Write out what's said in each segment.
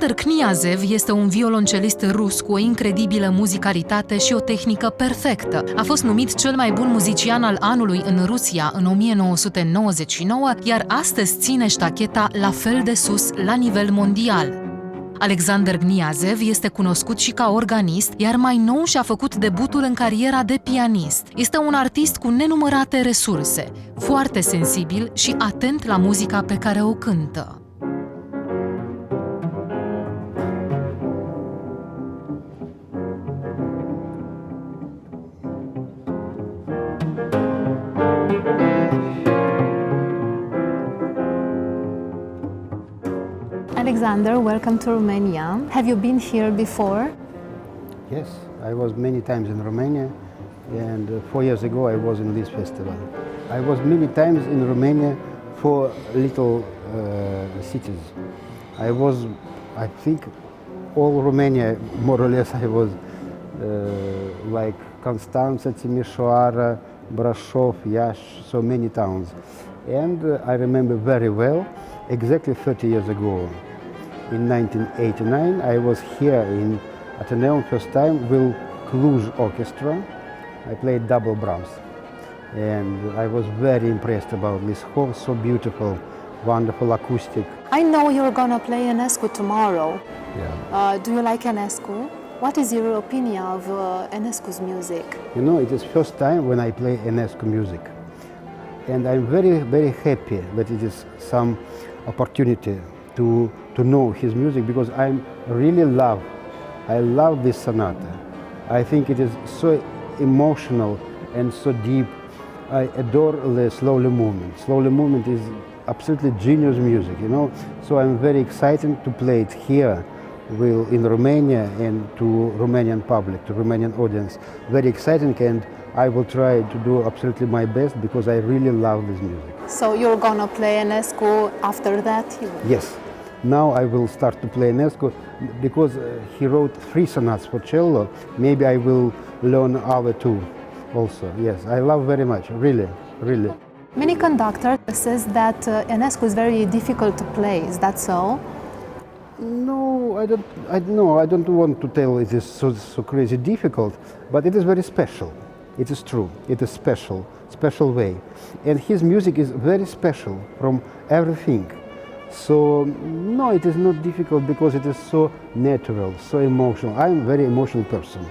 Alexander Kniazev este un violoncelist rus cu o incredibilă muzicalitate și o tehnică perfectă. A fost numit cel mai bun muzician al anului în Rusia în 1999, iar astăzi ține ștacheta la fel de sus la nivel mondial. Alexander Kniazev este cunoscut și ca organist, iar mai nou și-a făcut debutul în cariera de pianist. Este un artist cu nenumărate resurse, foarte sensibil și atent la muzica pe care o cântă. Alexander, welcome to Romania. Have you been here before? Yes, I was many times in Romania, and 4 years ago I was in this festival. I was many times in Romania for little cities. I think, all Romania, more or less, I was like Constanța, Timișoara, Brașov, Iași, so many towns. And I remember very well, exactly 30 years ago, in 1989, I was here in Ateneum first time with Cluj Orchestra. I played double Brahms, and I was very impressed about this hall, so beautiful, wonderful acoustic. I know you're gonna play Enescu tomorrow. Yeah. Do you like Enescu? What is your opinion of Enescu's music? You know, it is first time when I play Enescu music, and I'm very, very happy that it is some opportunity to know his music, because I love this sonata. I think it is so emotional and so deep. I adore the slowly movement. Slowly movement is absolutely genius music, you know. So I'm very excited to play it here in Romania and to Romanian public, to Romanian audience. Very exciting, and I will try to do absolutely my best, because I really love this music. So you're gonna play Enescu after that? Yes. Now I will start to play Enescu, because he wrote 3 sonatas for cello. Maybe I will learn other 2 also. Yes, I love very much, really, really. Many conductors says that Enescu is very difficult to play. Is that so? No, I don't want to tell it is so crazy difficult, but it is very special. It is true. It is special way, and his music is very special from everything. So no, it is not difficult, because it is so natural, so emotional. I am a very emotional person.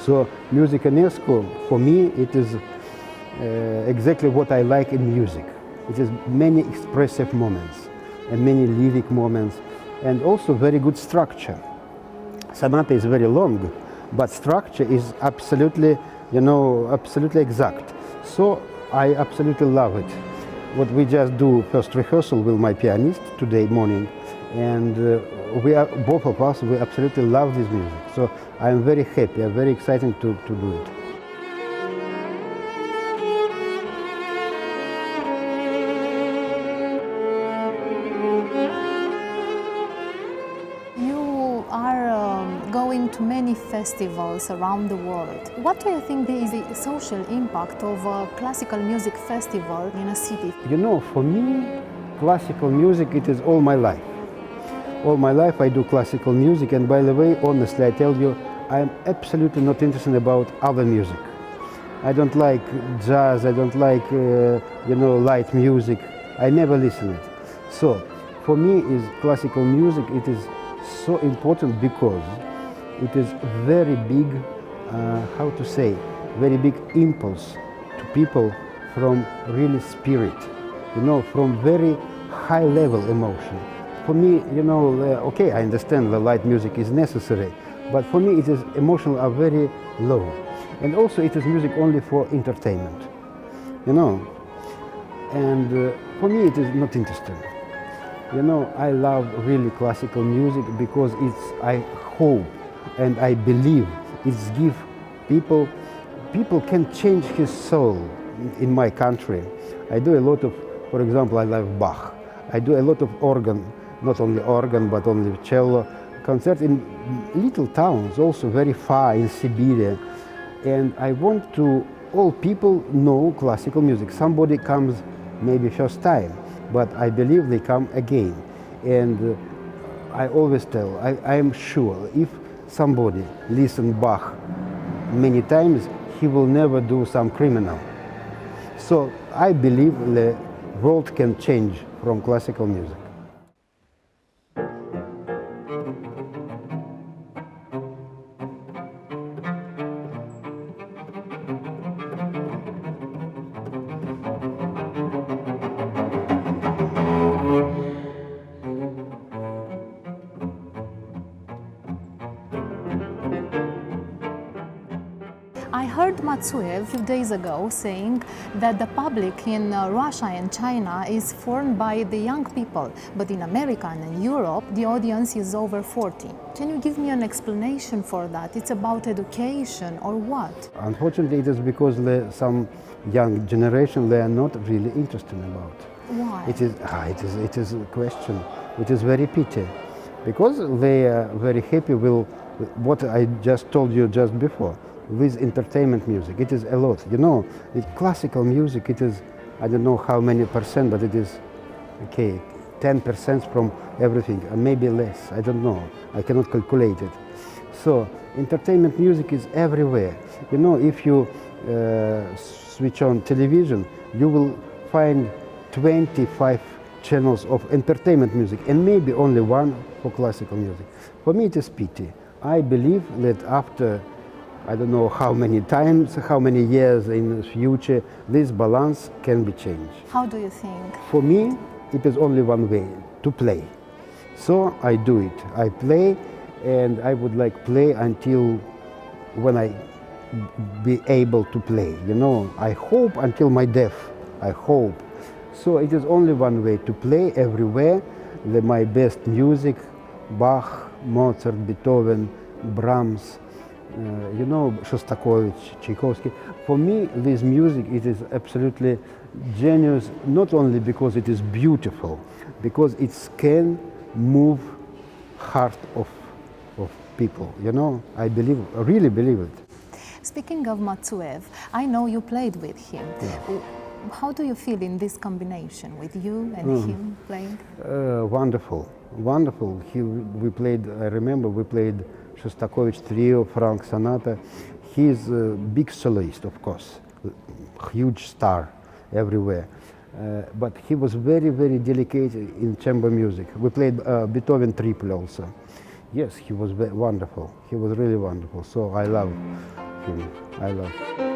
So music Enescu, for me, it is exactly what I like in music. It is many expressive moments and many lyric moments, and also very good structure. Sonata is very long, but structure is absolutely, absolutely exact. So I absolutely love it. What we just do first rehearsal with my pianist today morning, and both of us, we absolutely love this music. So I'm very happy, I'm very excited to do it. You are going to many festivals around the world. What do you think is the social impact of a classical music festival in a city? You know, for me, classical music, it is all my life. All my life I do classical music, and by the way, honestly, I tell you, I am absolutely not interested about other music. I don't like jazz, I don't like, light music. I never listen it. So, for me, is classical music, it is so important, because it is very big, very big impulse to people from really spirit, from very high level emotion. For me, okay, I understand the light music is necessary, but for me it is emotional are very low. And also it is music only for entertainment, and for me it is not interesting. I love really classical music, because I hope and I believe it's give people can change his soul in my country. I do a lot of, for example, I love Bach. I do a lot of organ, not only organ, but only cello concert in little towns, also very far in Siberia. And I want to all people know classical music. Somebody comes maybe first time, but I believe they come again. And I always tell, I am sure if somebody listens Bach many times, he will never do some criminal. So I believe the world can change from classical music. I heard Matsuev a few days ago saying that the public in Russia and China is formed by the young people, but in America and in Europe the audience is over 40. Can you give me an explanation for that? It's about education or what? Unfortunately, it is because some young generation, they are not really interested about. Why? It is a question which is very pity, because they are very happy with what I just told you just before, with entertainment music. It is a lot, you know. Classical music, it is, I don't know how many percent, but it is, okay, 10% from everything, and maybe less, I don't know, I cannot calculate it. So entertainment music is everywhere. You know, if you switch on television, you will find 25 channels of entertainment music and maybe only one for classical music. For me it is pity. I believe that after I don't know how many times, how many years in the future, this balance can be changed. How do you think? For me, it is only one way, to play. So I do it. I play, and I would like play until when I be able to play. You know, I hope until my death, I hope. So it is only one way, to play everywhere my best music, Bach, Mozart, Beethoven, Brahms, you know, Shostakovich, Tchaikovsky. For me, this music, it is absolutely genius, not only because it is beautiful, because it can move heart of people, you know. I believe, I really believe it. Speaking of Matsuev, I know you played with him. Yeah. How do you feel in this combination with you and him playing? Wonderful, wonderful. We played, I remember we played Shostakovich Trio, Frank Sonata. He is a big cellist, of course, huge star everywhere. But he was very, very delicate in chamber music. We played Beethoven Triple also. Yes, he was wonderful. He was really wonderful. So I love him. I love him.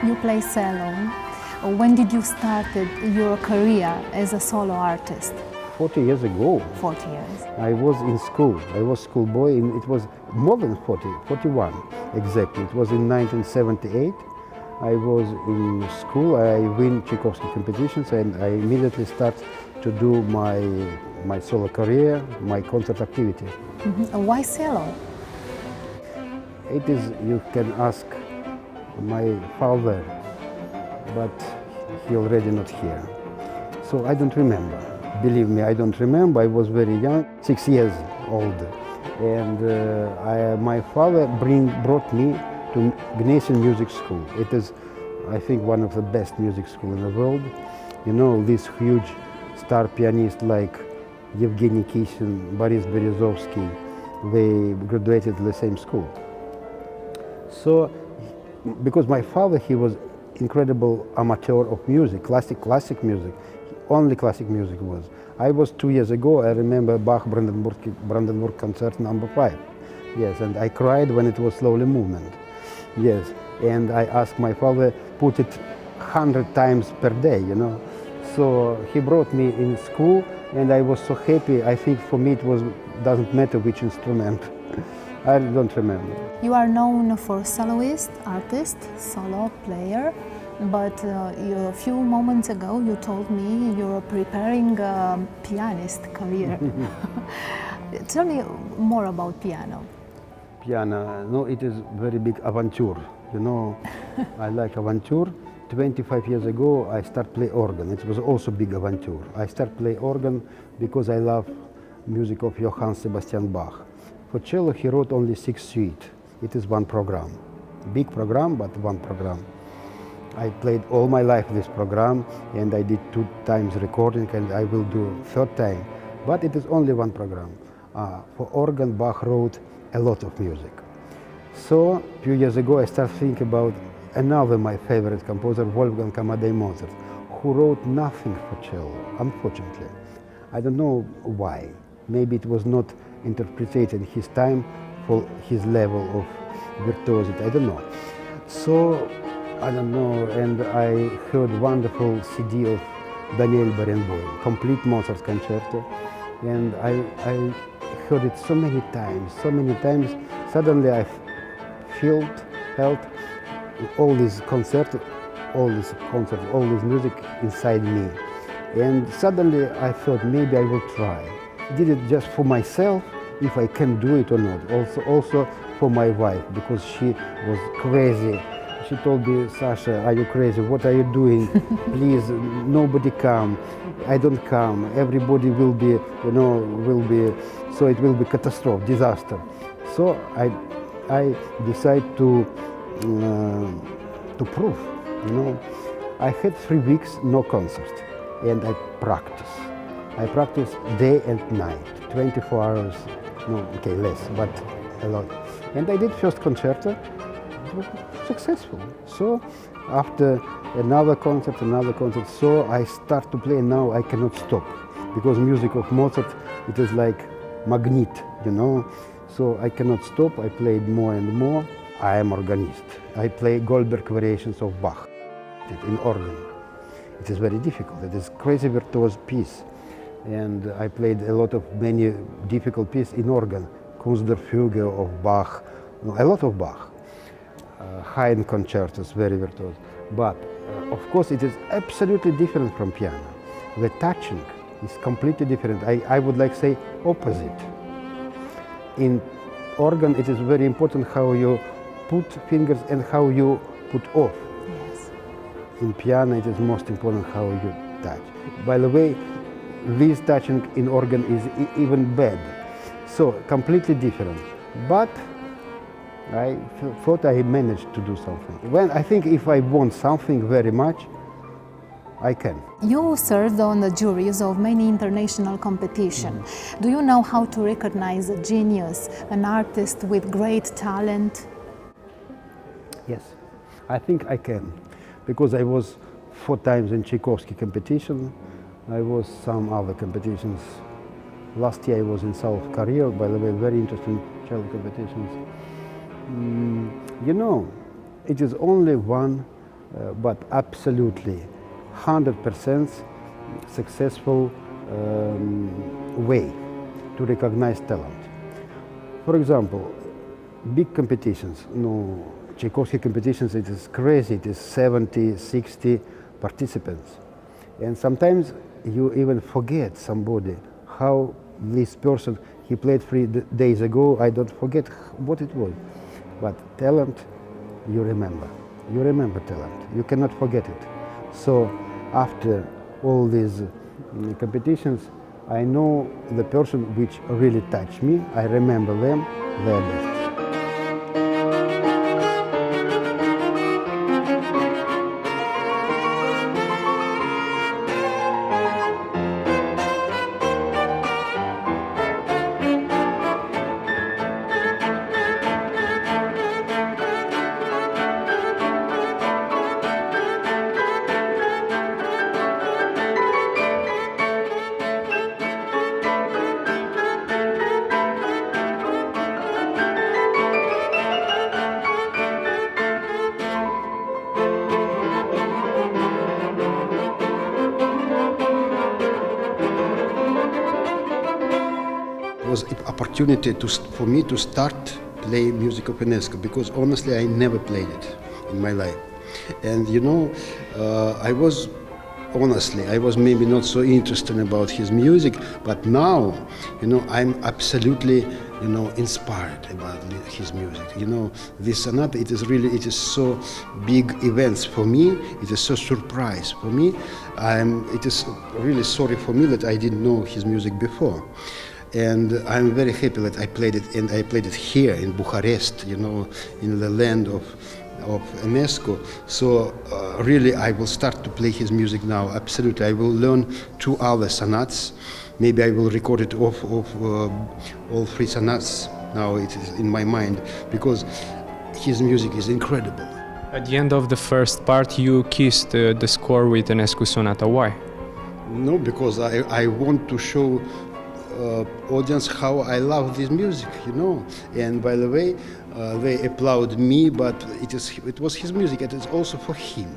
You play cello. When did you start your career as a solo artist? 40 years ago. 40 years. I was in school. I was schoolboy. It was more than 40, 41 exactly. It was in 1978. I was in school. I win Tchaikovsky competitions, and I immediately start to do my solo career, my concert activity. Mm-hmm. Why cello? It is, you can ask my father, but he already not here. So I don't remember. Believe me, I don't remember. I was very young, 6 years old. And my father brought me to Gnesian Music School. It is, I think, one of the best music schools in the world. You know, these huge star pianists like Evgeny Kissin, Boris Berezovsky, they graduated in the same school. So, because my father, he was incredible amateur of music, classic music, only classic music was. I was 2 years ago, I remember Bach Brandenburg Concert number 5. Yes, and I cried when it was slowly movement. Yes, and I asked my father, put it 100 times per day, you know. So he brought me in school, and I was so happy. I think for me it doesn't matter which instrument. I don't remember. You are known for soloist, artist, solo player, but a few moments ago you told me you're preparing a pianist career. Tell me more about piano. Piano, no, it is very big aventure. You know, I like aventure. 25 years ago, I started play organ. It was also big aventure. I started play organ because I love music of Johann Sebastian Bach. For cello, he wrote only 6 suites. It is one program. Big program, but one program. I played all my life this program, and I did 2 times recording, and I will do 3rd time. But it is only one program. For organ, Bach wrote a lot of music. So, a few years ago, I started thinking about another my favorite composer, Wolfgang Amadeus Mozart, who wrote nothing for cello, unfortunately. I don't know why. Maybe it was not interpreted in his time for his level of virtuosity, I don't know. So, I don't know, and I heard wonderful CD of Daniel Barenboim, complete Mozart concerto, and I heard it so many times, suddenly I felt all this concert, all this music inside me. And suddenly I thought maybe I will try. I did it just for myself, if I can do it or not. Also for my wife, because she was crazy. She told me, Sasha, are you crazy? What are you doing? Please, nobody come. I don't come. Everybody will be, so it will be catastrophe, disaster. So I decided to prove, I had 3 weeks, no concert, and I practice day and night, 24 hours, less, but a lot. And I did first concerto, it was successful. So after another concert, so I start to play, and now I cannot stop, because music of Mozart, it is like magnet, so I cannot stop, I played more and more. I am organist. I play Goldberg variations of Bach in organ. It is very difficult. It is crazy virtuose piece. And I played many difficult pieces in organ. Kunstfuge of Bach, a lot of Bach. Haydn concertos, very virtuose. But of course it is absolutely different from piano. The touching is completely different. I would like to say opposite. In organ it is very important how you put fingers and how you put off. Yes. In piano it is most important how you touch. By the way, this touching in organ is even bad. So completely different. But I thought I managed to do something. I think if I want something very much, I can. You served on the juries of many international competitions. Do you know how to recognize a genius, an artist with great talent? Yes, I think I can, because I was 4 times in Tchaikovsky competition. I was some other competitions. Last year I was in South Korea, by the way, very interesting cello competitions. It is only one, but absolutely 100% successful way to recognize talent. For example, big competitions, Tchaikovsky competitions, it is crazy, it is 70, 60 participants. And sometimes you even forget somebody, how this person, he played 3 days ago, I don't forget what it was. But talent, you remember. You remember talent, you cannot forget it. So after all these competitions, I know the person which really touched me, I remember them, they are best. Was an opportunity for me to start play music of Enescu, because honestly I never played it in my life. And I was honestly, I was maybe not so interested about his music, but now, I'm absolutely, inspired about his music. This sonata, it is so big events for me. It is so surprise for me. It is really sorry for me that I didn't know his music before. And I'm very happy that I played it, and I played it here in Bucharest, in the land of Enescu. So really I will start to play his music now. Absolutely, I will learn 2 other sonatas. Maybe I will record it of all 3 sonatas. Now it is in my mind, because his music is incredible. At the end of the first part, you kissed the score with Enescu Sonata. Why? No, because I want to show audience how I love this music, And by the way, they applaud me, but it was his music. It is also for him.